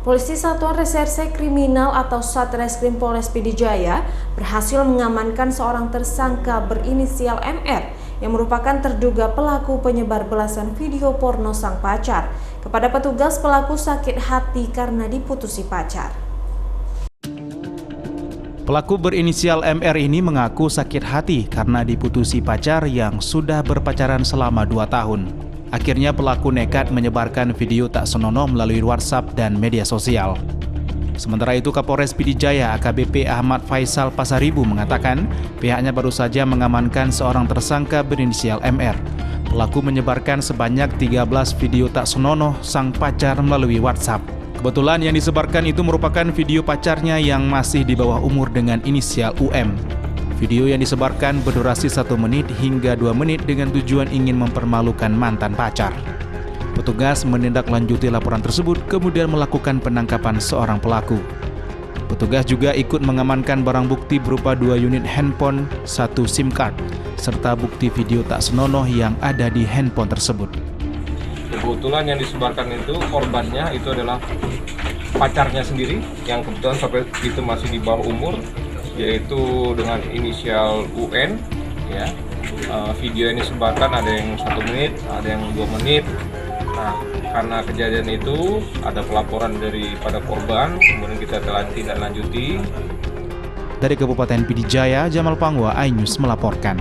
Polisi Satuan Reserse Kriminal atau Satreskrim Polres Pd Jaya berhasil mengamankan seorang tersangka berinisial MR yang merupakan terduga pelaku penyebar belasan video porno sang pacar. Kepada petugas, pelaku sakit hati karena diputusi pacar. Pelaku berinisial MR ini mengaku sakit hati karena diputusi pacar yang sudah berpacaran selama 2 tahun. Akhirnya pelaku nekat menyebarkan video tak senonoh melalui WhatsApp dan media sosial. Sementara itu, Kapolres Pd Jaya AKBP Ahmad Faisal Pasaribu mengatakan pihaknya baru saja mengamankan seorang tersangka berinisial MR. Pelaku menyebarkan sebanyak 13 video tak senonoh sang pacar melalui WhatsApp. Kebetulan yang disebarkan itu merupakan video pacarnya yang masih di bawah umur dengan inisial UM. Video yang disebarkan berdurasi 1 menit hingga 2 menit dengan tujuan ingin mempermalukan mantan pacar. Petugas menindaklanjuti laporan tersebut kemudian melakukan penangkapan seorang pelaku. Petugas juga ikut mengamankan barang bukti berupa 2 unit handphone, 1 SIM card, serta bukti video tak senonoh yang ada di handphone tersebut. Kebetulan yang disebarkan itu korbannya itu adalah pacarnya sendiri yang kebetulan sampai itu masih di bawah umur, yaitu dengan inisial UN. Ya, video ini disebarkan ada yang 1 menit, ada yang 2 menit. Nah, karena kejadian itu ada pelaporan daripada korban, kemudian kita telah tindak lanjuti. Dari Kabupaten Pd Jaya, Jamal Pangwa, iNews melaporkan.